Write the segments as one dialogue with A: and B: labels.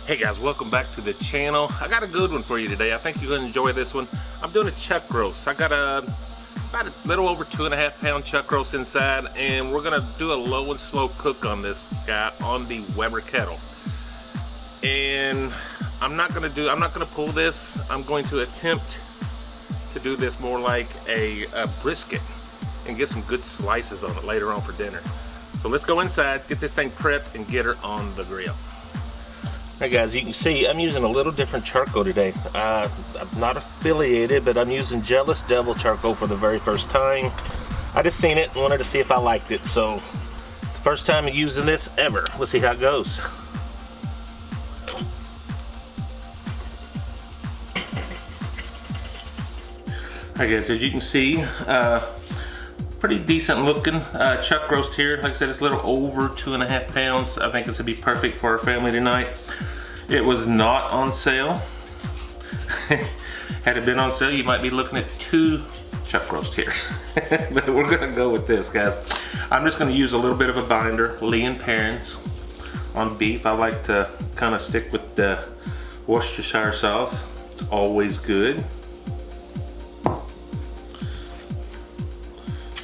A: Hey guys, welcome back to the channel. I got a good one for you today. I think you're going to enjoy this one. I'm doing a chuck roast. I got about a little over 2.5 pound chuck roast inside, and we're going to do a low and slow cook on this guy on the Weber kettle. And I'm not going to pull this. I'm going to attempt to do this more like a brisket and get some good slices on it later on for dinner. So let's go inside, get this thing prepped, and get her on the grill. Alright guys, you can see I'm using a little different charcoal today. I'm not affiliated, but I'm using Jealous Devil charcoal for the very first time. I just seen it and wanted to see if I liked it, so it's the first time using this ever. We'll see how it goes. Alright guys, as you can see, pretty decent looking chuck roast here. Like I said, it's a little over 2.5 pounds. I think this would be perfect for our family tonight. It was not on sale. Had it been on sale, you might be looking at 2 chuck roast here. But we're gonna go with this, guys. I'm just gonna use a little bit of a binder, Lee & Perrins on beef. I like to kind of stick with the Worcestershire sauce. It's always good. Go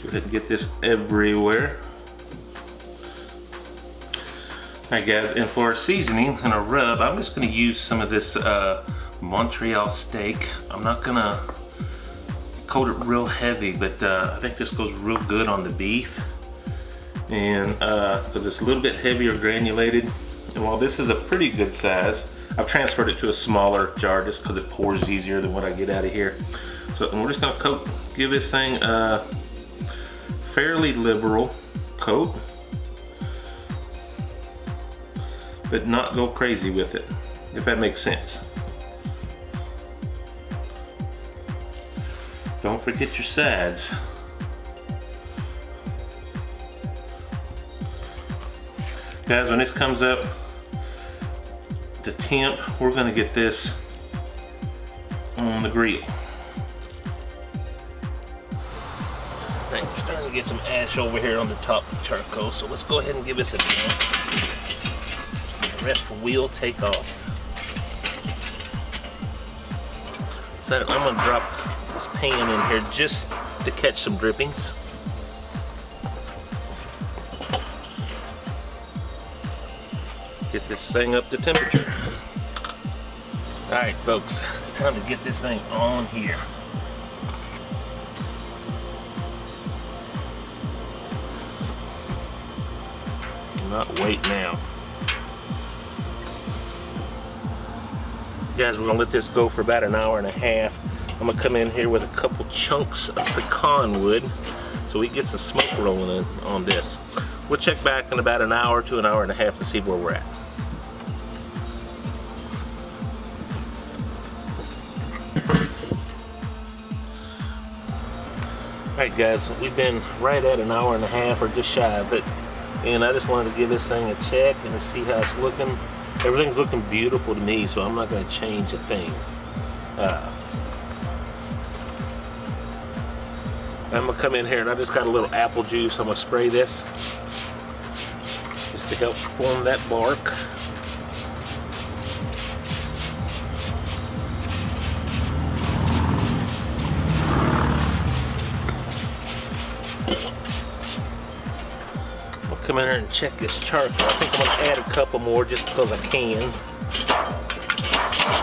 A: ahead and get this everywhere. Alright guys, and for our seasoning and our rub, I'm just going to use some of this Montreal steak. I'm not going to coat it real heavy, but I think this goes real good on the beef. And because it's a little bit heavier granulated. And while this is a pretty good size, I've transferred it to a smaller jar just because it pours easier than what I get out of here. So and we're just going to give this thing a fairly liberal coat, but not go crazy with it, if that makes sense. Don't forget your sides. Guys, when this comes up to temp, we're gonna get this on the grill. Right, we're starting to get some ash over here on the top of the charcoal, so let's go ahead and give this a temp. The rest will take off. So I'm going to drop this pan in here just to catch some drippings. Get this thing up to temperature. Alright folks, it's time to get this thing on here. Not wait now. Guys, we're gonna let this go for about 1.5 hours. I'm gonna come in here with a couple chunks of pecan wood so we get some smoke rolling on this. We'll check back in about 1 hour to 1.5 hours to see where we're at. Alright guys, we've been right at 1.5 hours or just shy of it. And I just wanted to give this thing a check and to see how it's looking. Everything's looking beautiful to me, so I'm not going to change a thing. I'm going to come in here and I just got a little apple juice. I'm going to spray this just to help form that bark. Come in here and check this charcoal. I think I'm going to add a couple more just because I can.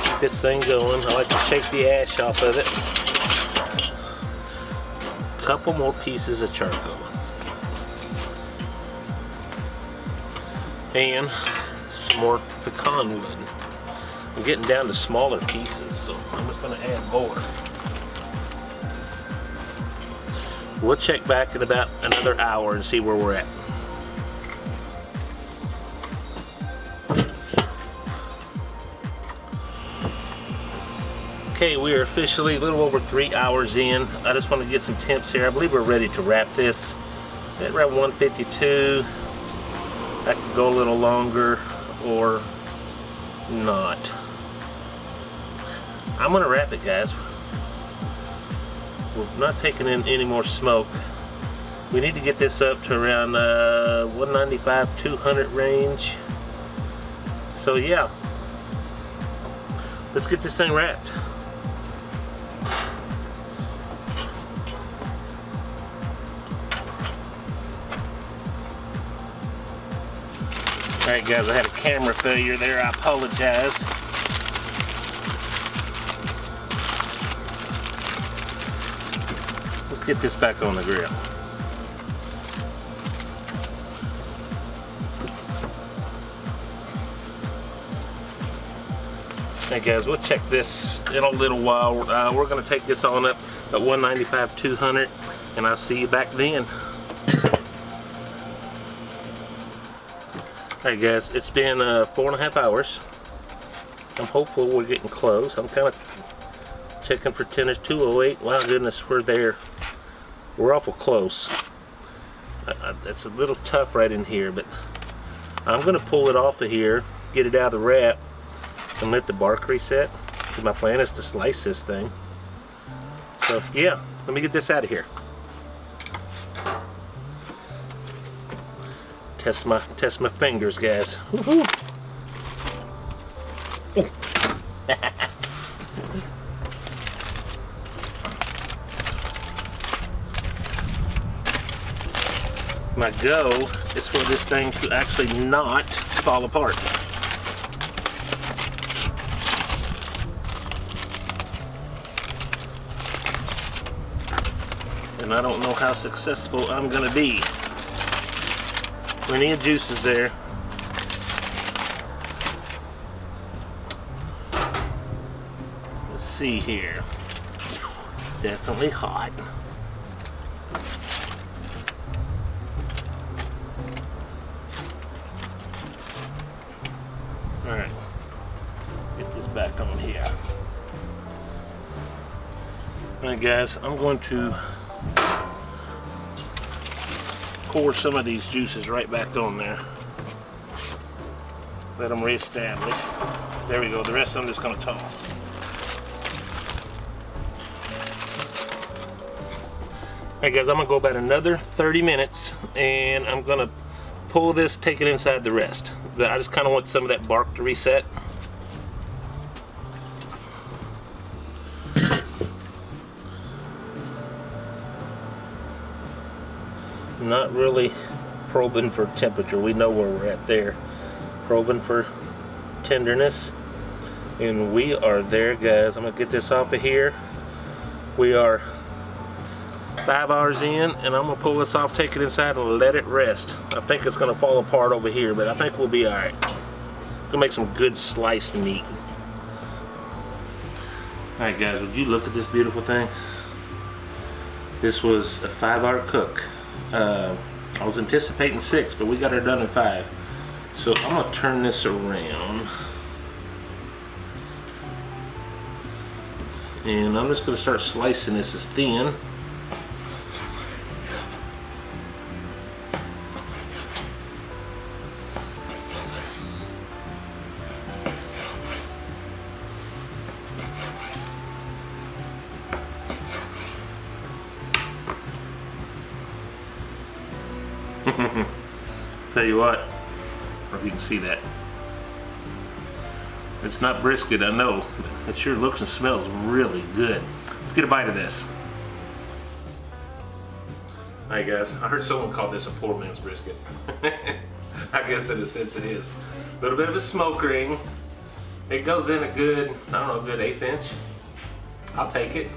A: Keep this thing going. I like to shake the ash off of it. Couple more pieces of charcoal. And some more pecan wood. I'm getting down to smaller pieces, so I'm just going to add more. We'll check back in about another hour and see where we're at. Okay, we are officially a little over 3 hours in. I just want to get some temps here. I believe we're ready to wrap this at around 152. That could go a little longer or not. I'm going to wrap it, guys. We're not taking in any more smoke. We need to get this up to around 195, 200 range. So yeah, let's get this thing wrapped. Alright guys, I had a camera failure there, I apologize. Let's get this back on the grill. Hey guys, we'll check this in a little while. We're going to take this on up at 195-200, and I'll see you back then. Alright guys, it's been 4.5 hours. I'm hopeful we're getting close. I'm kind of checking for 208. Wow, goodness, we're there. We're awful close. It's a little tough right in here, but I'm going to pull it off of here, get it out of the wrap, and let the bark reset. Because my plan is to slice this thing. So yeah, let me get this out of here. Test my fingers, guys. Woohoo! My goal is for this thing to actually not fall apart. And I don't know how successful I'm gonna be. Plenty of juices there. Let's see here. Definitely hot. Alright. Get this back on here. Alright guys, I'm going to pour some of these juices right back on there. Let them reestablish. There we go. The rest I'm just going to toss. Alright guys, I'm going to go about another 30 minutes and I'm going to pull this, take it inside the rest. I just kind of want some of that bark to reset. Not really probing for temperature. We know where we're at there. Probing for tenderness. And we are there, guys. I'm going to get this off of here. We are 5 hours in, and I'm going to pull this off, take it inside, and let it rest. I think it's going to fall apart over here, but I think we'll be alright. Gonna make some good sliced meat. Alright guys, would you look at this beautiful thing? This was a 5-hour cook. I was anticipating 6, but we got her done in 5. So I'm gonna turn this around. And I'm just gonna start slicing this as thin. Tell you what, or if you can see that. It's not brisket, I know, but it sure looks and smells really good. Let's get a bite of this. Alright guys, I heard someone call this a poor man's brisket. I guess in a sense it is. A little bit of a smoke ring. It goes in a good, I don't know, a good 1/8 inch. I'll take it.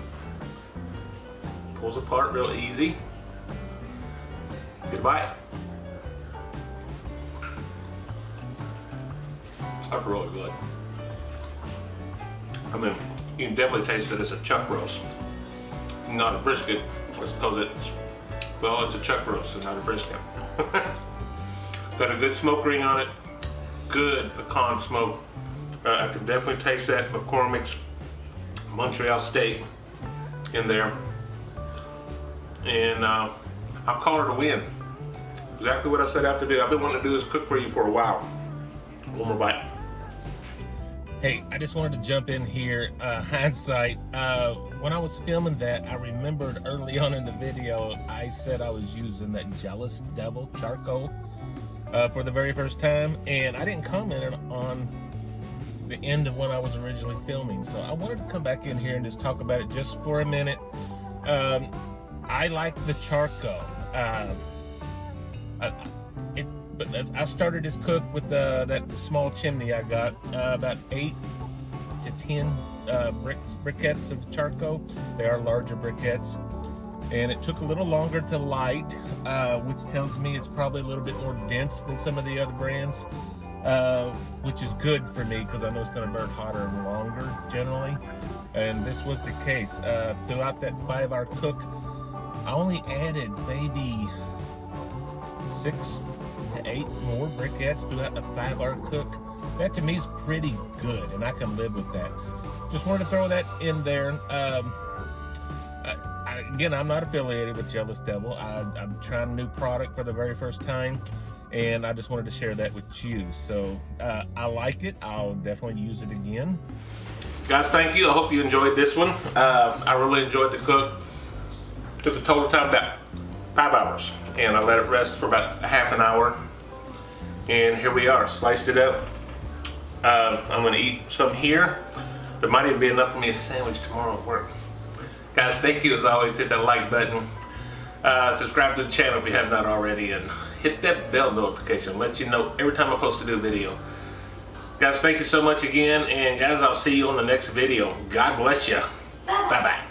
A: Pulls apart real easy. Good bite. That's really good. I mean, you can definitely taste it as a chuck roast, not a brisket, just because it's, well, it's a chuck roast and not a brisket. Got a good smoke ring on it, good pecan smoke. I can definitely taste that McCormick's Montreal steak in there. And I'll call her to win. Exactly what I set out to do. I've been wanting to do this cook for you for a while. One more bite. Hey, I just wanted to jump in here, hindsight. When I was filming that, I remembered early on in the video, I said I was using that Jealous Devil charcoal for the very first time, and I didn't comment on the end of when I was originally filming. So I wanted to come back in here and just talk about it just for a minute. I like the charcoal. But as I started this cook with that small chimney I got, about 8 to 10 briquettes of charcoal. They are larger briquettes. And it took a little longer to light, which tells me it's probably a little bit more dense than some of the other brands, which is good for me because I know it's going to burn hotter and longer generally. And this was the case. Throughout that 5-hour cook, I only added maybe 6 to 8 more briquettes throughout the 5-hour cook. That to me is pretty good, and I can live with that. Just wanted to throw that in there. Again, I'm not affiliated with Jealous Devil. I'm trying a new product for the very first time, and I just wanted to share that with you. So I like it. I'll definitely use it again. Guys, thank you. I hope you enjoyed this one. I really enjoyed the cook. Took a total time about 5 hours, and I let it rest for about a half an hour. And here we are, sliced it up. I'm gonna eat some here. There might even be enough for me a sandwich tomorrow at work. Guys, thank you as always. Hit that like button. Subscribe to the channel if you have not already, and hit that bell notification. Let you know every time I post a new video. Guys, thank you so much again, and guys, I'll see you on the next video. God bless you. Bye-bye.